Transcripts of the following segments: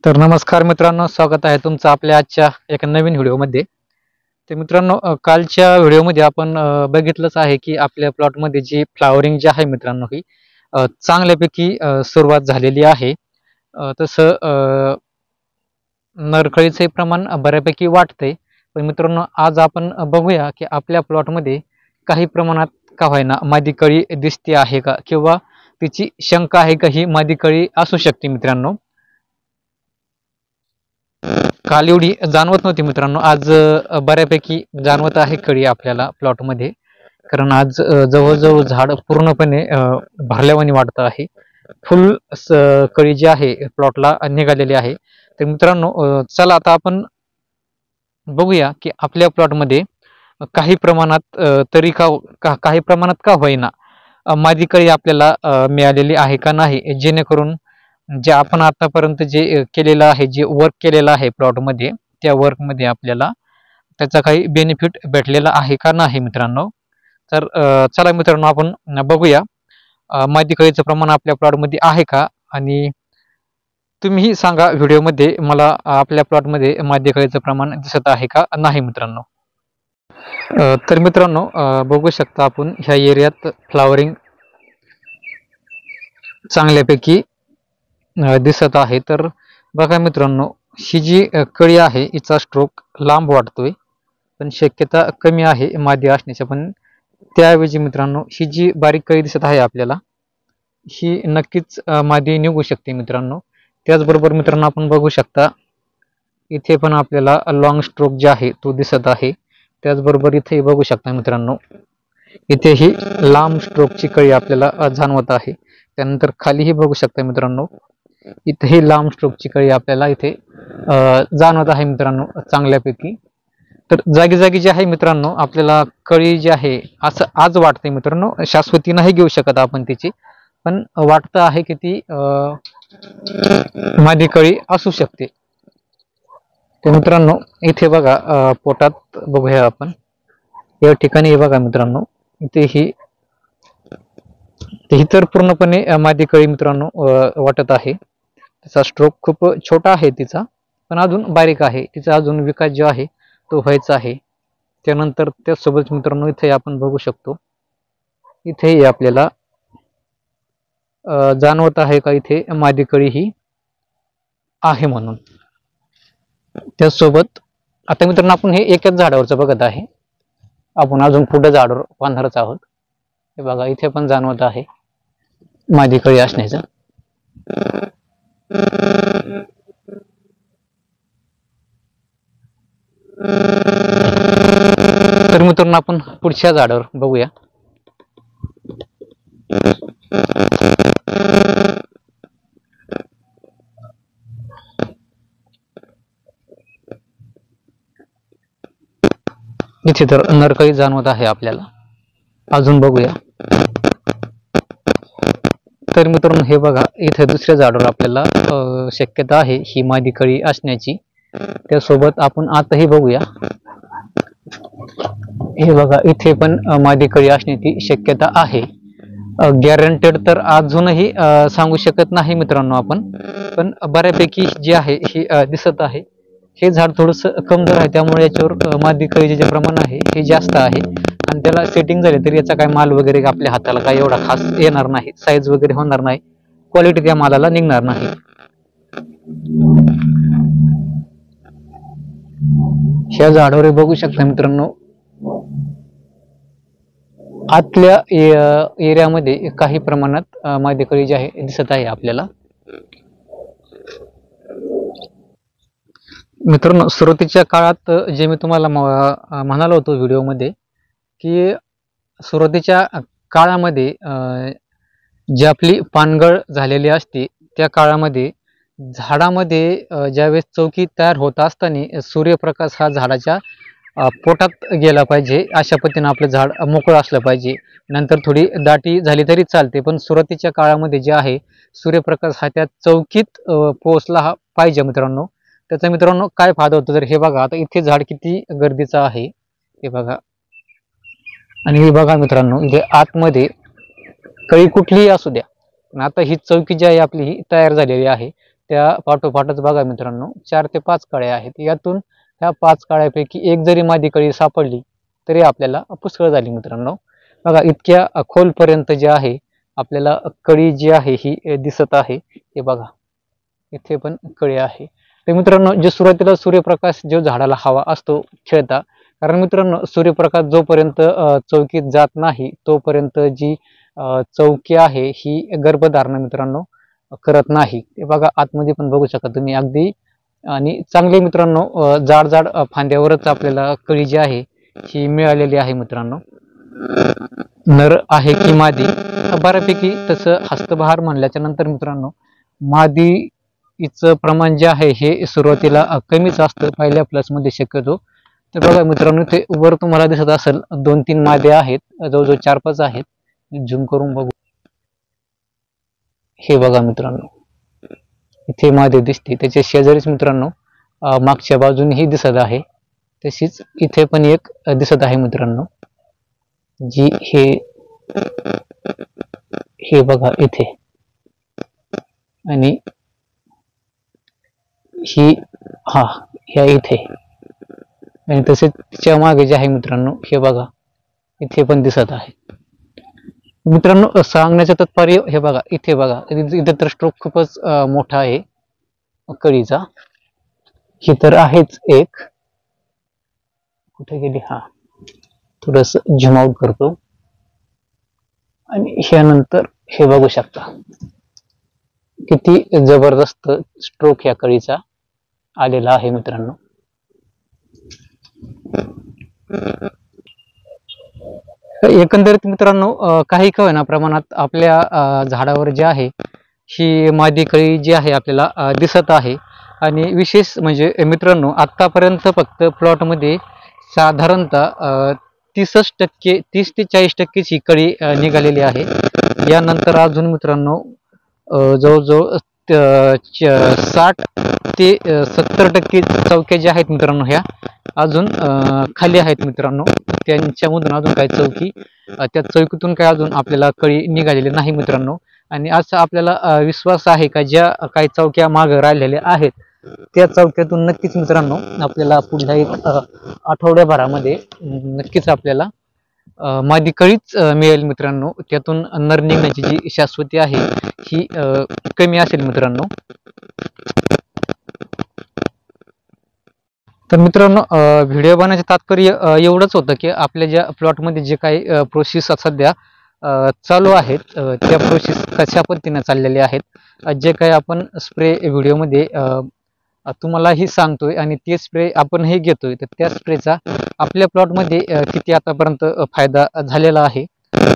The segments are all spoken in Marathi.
तर नमस्कार मित्रांनो, स्वागत आहे तुमचं आपल्या आजच्या एका नवीन व्हिडिओमध्ये. तर मित्रांनो, कालच्या व्हिडिओमध्ये आपण बघितलंच आहे की आपल्या प्लॉटमध्ये जी फ्लावरिंग जी आहे मित्रांनो, ही चांगल्यापैकी सुरुवात झालेली आहे. तसं नरकळीचे प्रमाण बऱ्यापैकी वाटतंय. पण मित्रांनो, आज आपण बघूया की आपल्या प्लॉटमध्ये काही प्रमाणात का होईना मादी कळी दिसते आहे का, किंवा तिची शंका आहे का ही मादी कळी असू शकते. मित्रांनो, काल एवढी जाणवत नव्हती मित्रांनो, आज बऱ्यापैकी जाणवत आहे कळी आपल्याला प्लॉटमध्ये. कारण आज जवळजवळ झाड पूर्णपणे भरल्यावानी वाटत आहे. फुल कळी जी आहे प्लॉटला निघालेली आहे. तर मित्रांनो, चला आता आपण बघूया की आपल्या प्लॉटमध्ये काही प्रमाणात तरी काही प्रमाणात का होईना मादी कळी आपल्याला मिळालेली आहे का नाही, जेणेकरून जे आपण आतापर्यंत जे केलेलं आहे, जे वर्क केलेलं आहे प्लॉटमध्ये, त्या वर्कमध्ये आपल्याला त्याचा काही बेनिफिट भेटलेला आहे का नाही मित्रांनो. तर चला मित्रांनो, आपण बघूया मादी कळीचं प्रमाण आपल्या प्लॉटमध्ये आहे का, आणि तुम्हीही सांगा व्हिडिओमध्ये मला आपल्या प्लॉटमध्ये मादी कळीचं प्रमाण दिसत आहे का नाही मित्रांनो. तर मित्रांनो, बघू शकता आपण ह्या एरियात फ्लावरिंग चांगल्यापैकी दिसत आहे. तर बघा मित्रांनो, ही जी कळी आहे हिचा स्ट्रोक लांब वाटतोय, पण शक्यता कमी आहे मादी असण्याची. पण त्याऐवजी मित्रांनो, ही जी बारीक कळी दिसत आहे आपल्याला, ही नक्कीच मादी निघू शकते मित्रांनो. त्याचबरोबर मित्रांनो, आपण बघू शकता इथे पण आपल्याला लॉंग स्ट्रोक जे आहे तो दिसत आहे. त्याचबरोबर इथे बघू शकता मित्रांनो, इथे ही लांब स्ट्रोकची कळी आपल्याला जाणवत आहे. त्यानंतर खालीही बघू शकता मित्रांनो, इथेही लांब स्ट्रोकची कळी आपल्याला इथे जाणवत आहे मित्रांनो चांगल्यापैकी. तर जागी जागी जे आहे मित्रांनो आपल्याला कळी जी आहे असं आज वाटते मित्रांनो, शाश्वती नाही घेऊ शकत आपण तिची, पण वाटतं आहे की ती मादी कळी असू शकते. तर मित्रांनो, इथे बघा पोटात बघूया आपण, या ठिकाणी हे बघा मित्रांनो, इथे ही तर पूर्णपणे मादी कळी मित्रांनो वाटत आहे. तिचा स्ट्रोक खूप छोटा आहे तिचा, पण अजून बारीक आहे. तिचा अजून विकास जो आहे तो व्हायचा आहे. त्यानंतर त्यासोबत मित्रांनो इथे आपण बघू शकतो, इथे आपल्याला जाणवत आहे का इथे मादी कळी ही आहे म्हणून. त्यासोबत आता मित्रांनो, आपण हे एकाच झाडावरचं बघत आहे, आपण अजून पुढे झाडावर पाहणारच आहोत. हे बघा, इथे पण जाणवत आहे मादी कळी असण्याचं. तर मित्रांनो, आपण पुढच्या झाडावर बघूया. इथे तर नरकळी जाणवत आहे आपल्याला. अजून बघूया. तर मित्रांनो, हे बघा, इथे दुसऱ्या झाडावर आपल्याला शक्यता आहे ही मादी कळी असण्याची. त्यासोबत आपण आताही बघूया, हे बघा, इथे पण मादी कळी असण्याची शक्यता आहे. गॅरंटेड तर अजूनही सांगू शकत नाही मित्रांनो आपण, पण बऱ्यापैकी जी आहे ही दिसत आहे. हे झाड थोडंस कमजोर आहे, त्यामुळे याच्यावर मादी कळीचे जे प्रमाण आहे हे जास्त आहे, आणि त्याला सेटिंग झाले तरी याचा काय माल वगैरे आपल्या हाताला काय एवढा खास येणार नाही, साईज वगैरे होणार नाही, क्वालिटी त्या मालाला निघणार नाही. ह्या झाडावर बघू शकता मित्रांनो, आतल्या एरियामध्ये काही प्रमाणात मादी कळी जी आहे दिसत आहे आपल्याला. मित्रांनो, सुरुवातीच्या काळात जे मी तुम्हाला म्हणालो होतो व्हिडिओमध्ये, की सुरुवातीच्या काळामध्ये जी आपली पानगळ झालेली असते त्या काळामध्ये झाडामध्ये ज्यावेळेस चौकी तयार होत असताना सूर्यप्रकाश हा झाडाच्या पोटात गेला पाहिजे, अशा पद्धतीने आपलं झाड मोकळं असलं पाहिजे. नंतर थोडी दाटी झाली तरी चालते, पण सुरुवातीच्या काळामध्ये जे आहे सूर्यप्रकाश हा त्या चौकीत पोहोचला पाहिजे मित्रांनो. त्याचा मित्रांनो काय फायदा होतो, तर हे बघा, आता इथे झाड किती गर्दीचं आहे, हे बघा. आणि हे बघा मित्रांनो, इथे आतमध्ये कळी कुठलीही असू द्या, पण आता ही चौकी जी आहे आपली ही तयार झालेली आहे. त्या पाठोपाठच बघा मित्रांनो 4 ते 5 कळ्या आहेत. यातून ह्या 5 कळ्यापैकी एक जरी मादी कळी सापडली तरी आपल्याला पुष्कळ झाली मित्रांनो. बघा इतक्या खोलपर्यंत जे आहे आपल्याला कळी जी आहे ही दिसत आहे. हे बघा इथे पण कळी आहे. तर मित्रांनो जे सुरुवातीला सूर्यप्रकाश जो झाडाला हवा असतो खेळता, कारण मित्रांनो सूर्यप्रकाश जोपर्यंत चौकीत जात नाही तोपर्यंत जी चौकी आहे ही गर्भधारणा मित्रांनो करत नाही. ते बघा आतमध्ये पण बघू शकता तुम्ही अगदी. आणि चांगले मित्रांनो जाड जाड फांद्यावरच आपल्याला कळी जी आहे ही मिळालेली आहे मित्रांनो. नर आहे की मादी बऱ्यापैकी तसं हस्तबहार म्हणल्याच्या नंतर मित्रांनो मादीचं प्रमाण जे आहे हे सुरुवातीला कमीच असतं पहिल्या प्लसमध्ये शक्यतो. तर बघा मित्रांनो ते वर तुम्हाला दिसत असेल 2-3 माद्या आहेत, जवळजवळ 4-5 आहेत. झूम करून बघू. हे बघा मित्रांनो इथे मादी दिसते, त्याच्या शेजारीच मित्रांनो मागच्या बाजूनेही दिसत आहे. तशीच इथे पण एक दिसत आहे मित्रांनो जी हे बघा इथे, आणि ही ह्या इथे, आणि तसेच तिच्या मागे जे आहे मित्रांनो हे बघा इथे पण दिसत आहे. मित्रांनो सांगण्याचं तात्पर्य हे बघा इथे बघा इथे तर स्ट्रोक खूपच मोठा आहे कळीचा. ही तर आहेच एक, कुठे गेली, थोडस झूम आउट करतो, आणि ह्यानंतर हे बघू शकता किती जबरदस्त स्ट्रोक या कळीचा आलेला आहे मित्रांनो. एकंदरीत मित्रांनो काही का होईना प्रमाणात आपल्या झाडावर जे आहे ही मादी कळी जी आहे आपल्याला दिसत आहे. आणि विशेष म्हणजे मित्रांनो आतापर्यंत फक्त प्लॉटमध्ये साधारणतः 30 ते 40% ही कळी निघालेली आहे. यानंतर अजून मित्रांनो जवळजवळ 60 ते 70% चौक्या ज्या आहेत मित्रांनो ह्या अजून खाली आहेत मित्रांनो. त्यांच्यामधून अजून काही चौकी, त्या चौकीतून काही अजून आपल्याला कळी निघालेली नाही मित्रांनो. आणि असा आपल्याला विश्वास आहे का ज्या काही चौक्या मागे राहिलेल्या आहेत त्या चौक्यातून नक्कीच मित्रांनो आपल्याला पुढल्या एक आठवड्याभरामध्ये नक्कीच आपल्याला मादी कळीच मिळेल मित्रांनो. त्यातून नर निघण्याची जी शाश्वती आहे ही कमी असेल मित्रांनो. तर मित्रांनो व्हिडिओ बनवण्याचे तात्पर्य एवढंच होतं की आपल्या ज्या प्लॉटमध्ये जे काही प्रोसेस सध्या चालू आहेत त्या प्रोसेस कशा पद्धतीने चाललेल्या आहेत, जे काही आपण स्प्रे व्हिडिओमध्ये तुम्हालाही सांगतोय आणि ते स्प्रे आपणही घेतोय, तर त्या स्प्रेचा आपल्या प्लॉटमध्ये किती आतापर्यंत फायदा झालेला आहे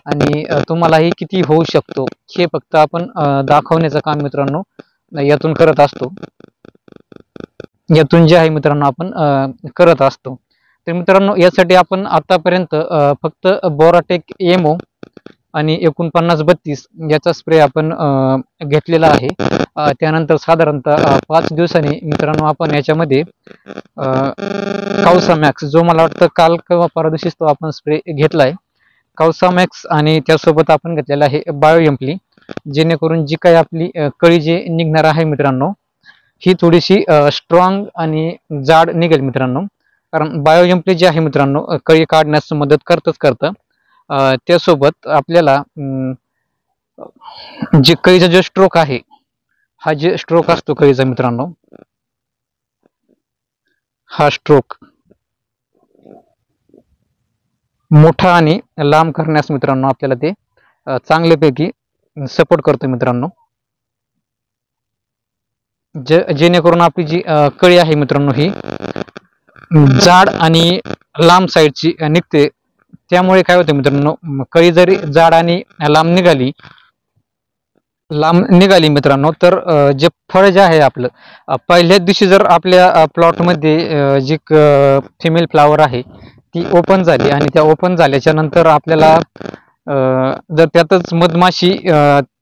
आणि तुम्हालाही किती होऊ शकतो हे फक्त आपण दाखवण्याचं काम मित्रांनो यातून करत असतो. यातून जे आहे मित्रांनो आपण करत असतो. तर मित्रांनो यासाठी आपण आतापर्यंत फक्त बोराटेक एमओ आणि 4932 याचा स्प्रे आपण घेतलेला आहे. त्यानंतर साधारणतः 5 दिवसांनी मित्रांनो आपण याच्यामध्ये काउसामॅक्स, जो मला वाटतं काल किंवा परवा दिवशीच तो आपण स्प्रे घेतलाय, काउसामॅक्स, आणि त्यासोबत आपण घेतलेला आहे बायोएम्पली, जेणेकरून जी काही आपली कळी जे निघणार आहे मित्रांनो ही थोडीशी स्ट्रॉंग आणि जाड निघेल मित्रांनो. कारण बायोएम्पली जे आहे मित्रांनो कळी काढण्यास मदत करतं. त्यासोबत आपल्याला जे कळीचा जो स्ट्रोक आहे, हा जे स्ट्रोक असतो कळीचा मित्रांनो, हा स्ट्रोक मोठा आणि लांब करण्यास मित्रांनो आपल्याला ते चांगल्यापैकी सपोर्ट करतो मित्रांनो. जेणेकरून आपली जी कळी आहे मित्रांनो ही जाड आणि लांब साईडची निघते. त्यामुळे काय होतं मित्रांनो, कळी जरी जाड आणि लांब निघाली मित्रांनो तर जे फळ जे आहे आपलं पहिल्याच दिवशी जर आपल्या प्लॉटमध्ये जी फिमेल फ्लावर आहे ती ओपन झाली आणि त्या ओपन झाल्याच्या नंतर आपल्याला जर त्यातच मधमाशी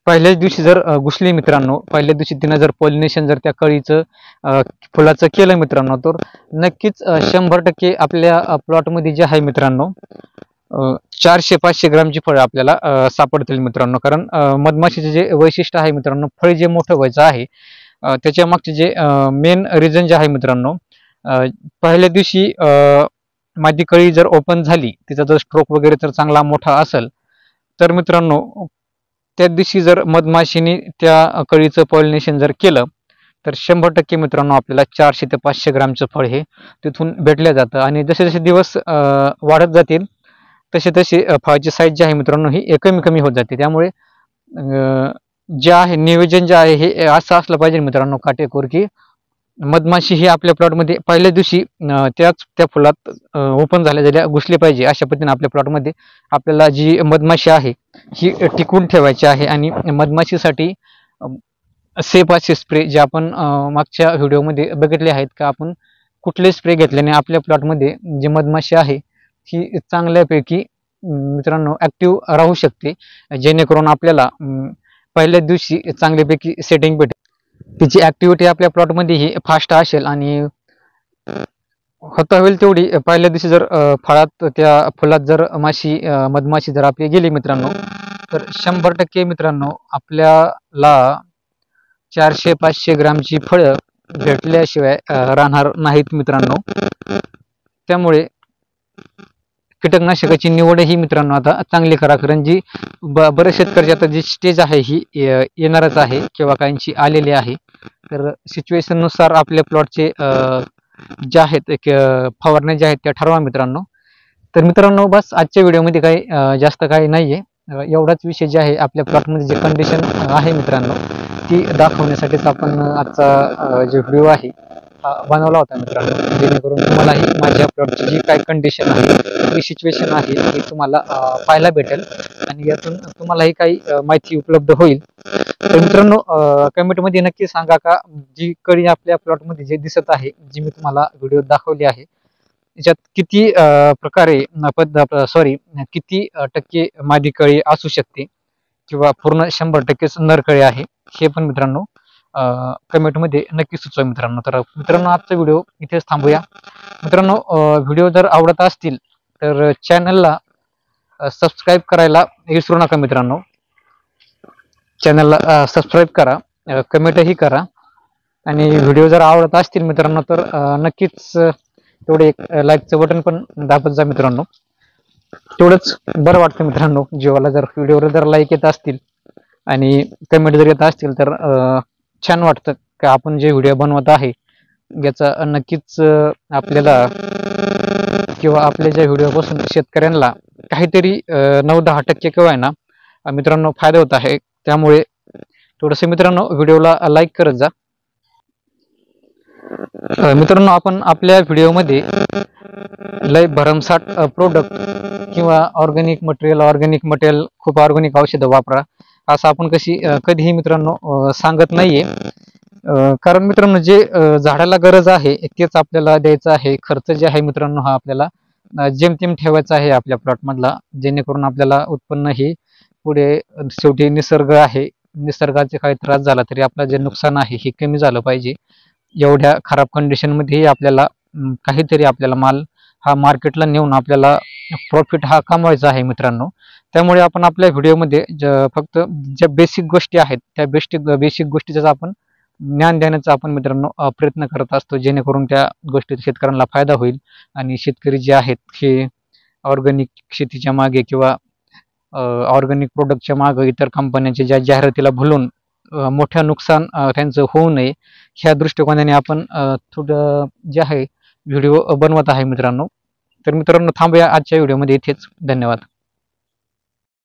पहिल्याच दिवशी जर घुसली मित्रांनो, पहिल्या दिवशी तिनं जर पॉलिनेशन जर त्या कळीचं फुलाचं केलं मित्रांनो, तर नक्कीच 100% आपल्या प्लॉटमध्ये जे आहे मित्रांनो 400-500 ग्रामची फळं आपल्याला सापडतील मित्रांनो. कारण मधमाशीचे जे वैशिष्ट्य आहे मित्रांनो, फळ जे मोठं व्हायचं आहे त्याच्या मागचे जे मेन रिझन जे आहे मित्रांनो, पहिल्या दिवशी माझी कळी जर ओपन झाली, तिचा जर स्ट्रोक वगैरे जर चांगला मोठा असेल, तर मित्रांनो त्या दिवशी जर मधमाशीने त्या कळीचं पॉलिनेशन जर केलं, तर 100% मित्रांनो आपल्याला 400 ते 500 ग्रामचं फळ हे तिथून भेटलं जातं. आणि जसे जसे दिवस वाढत जातील तसे तसे फळाची साईज जी आहे मित्रांनो ही कमी कमी होत जाते. त्यामुळे जे आहे नियोजन जे आहे हे असं असलं पाहिजे मित्रांनो काटेकोर, की मधमाशी ही आपल्या प्लॉटमध्ये पहिल्या दिवशी त्या फुलात ओपन झाल्या घुसली पाहिजे. अशा पद्धतीने आपल्या प्लॉटमध्ये आपल्याला जी मधमाशी आहे ही टिकवून ठेवायची आहे. आणि मधमाशीसाठी सेफ असे स्प्रे जे आपण मागच्या व्हिडिओमध्ये बघितले आहेत, का आपण कुठले स्प्रे घेतल्याने आपल्या प्लॉटमध्ये जी मधमाशी आहे ही चांगल्यापैकी मित्रांनो ऍक्टिव्ह राहू शकते, जेणेकरून आपल्याला पहिल्या दिवशी चांगल्यापैकी सेटिंग भेटेल, तिची ऍक्टिव्हिटी आपल्या प्लॉटमध्ये ही फास्ट असेल. आणि होता होईल तेवढी पहिल्या दिवशी जर फळात त्या फुलात जर मधमाशी जर आपली गेली मित्रांनो, तर 100% मित्रांनो आपल्याला 400-500 ग्रामची फळं भेटल्याशिवाय राहणार नाहीत मित्रांनो. त्यामुळे कीटकनाशकाची निवड ही मित्रांनो आता चांगली करा, कारण जी बऱ्याच शेतकऱ्याची आता जी स्टेज आहे ही येणारच आहे किंवा काहींची आलेली आहे. तर सिच्युएशन नुसार आपल्या प्लॉटचे जे आहेत फवारण्या ज्या आहेत त्या ठरवा मित्रांनो. तर मित्रांनो बस आजच्या व्हिडिओमध्ये काही जास्त काही नाहीये, एवढाच विषय जे आहे आपल्या प्लॉटमध्ये जे कंडिशन आहे मित्रांनो ती दाखवण्यासाठीच आपण आजचा जो व्हिडिओ आहे बनवला होता मित्रांनो, जेणेकरून तुम्हालाही माझ्या प्लॉटची जी काय कंडिशन आहे, जी सिच्युएशन आहे ती तुम्हाला पाहायला भेटेल आणि यातून तुम्हालाही काही माहिती उपलब्ध होईल. तर मित्रांनो कमेंटमध्ये नक्की सांगा का जी कळी आपल्या प्लॉटमध्ये जे दिसत आहे, जी मी तुम्हाला व्हिडिओ दाखवली आहे, त्याच्यात किती प्रकारे किती टक्के मादी कळी असू शकते किंवा पूर्ण 100% नर कळी आहे, हे पण मित्रांनो कमेंटमध्ये नक्की सुचवा मित्रांनो. तर मित्रांनो आजचा व्हिडिओ इथेच थांबूया मित्रांनो. व्हिडिओ जर आवडत असतील तर चॅनलला सबस्क्राईब करायला विसरू नका मित्रांनो. चॅनलला सबस्क्राईब करा, कमेंटही करा आणि व्हिडिओ जर आवडत असतील मित्रांनो तर नक्कीच तेवढे एक लाईकचं बटन पण दाबत जा मित्रांनो. तेवढंच बरं वाटतं मित्रांनो जीवाला, जर व्हिडिओवर जर लाईक येत असतील आणि कमेंट जर येत असतील तर छान वाटतं का आपण जे व्हिडिओ बनवत आहे याचा नक्कीच आपल्याला किंवा आपल्या ज्या व्हिडिओपासून शेतकऱ्यांना काहीतरी 9-10% किंवा आहे ना मित्रांनो फायदा होत आहे. त्यामुळे थोडंसं मित्रांनो व्हिडिओला लाईक करत जा. मित्रांनो आपण आपल्या व्हिडिओमध्ये लय भरमसाठ प्रोडक्ट किंवा ऑर्गॅनिक मटेरियल खूप ऑर्गॅनिक औषधं वापरा असं आपण कधीही मित्रांनो सांगत नाहीये. कारण मित्रांनो जे झाडाला गरज आहे तेच आपल्याला द्यायचं आहे. खर्च जे आहे मित्रांनो हा आपल्याला जेमतेम ठेवायचा आहे आपल्या प्लॉट मधला, जेणेकरून आपल्याला उत्पन्न हे पुढे शेवटी निसर्ग आहे, निसर्गाचे काही त्रास झाला तरी आपलं जे नुकसान आहे हे कमी झालं पाहिजे. एवढ्या खराब कंडिशन मध्ये आपल्याला काहीतरी आपल्याला माल हा मार्केटला नेऊन आपल्याला प्रॉफिट हा कमवायचा आहे मित्रांनो. त्यामुळे आपण आपल्या व्हिडिओमध्ये फक्त ज्या बेसिक गोष्टी आहेत त्या बेसिक गोष्टीचा आपण ज्ञान देण्याचा आपण मित्रांनो प्रयत्न करत असतो, जेणेकरून त्या गोष्टीचा शेतकऱ्यांना फायदा होईल आणि शेतकरी जे आहेत हे ऑर्गॅनिक शेतीच्या मागे किंवा ऑर्गॅनिक प्रोडक्टच्या मागे इतर कंपन्यांच्या ज्या जाहिरातीला भुलून मोठं नुकसान त्यांचं होऊ नये ह्या दृष्टिकोनाने आपण थोडं जे आहे व्हिडिओ बनवत आहे मित्रांनो. तर मित्रांनो थांबूया आजच्या व्हिडिओमध्ये इथेच. धन्यवाद.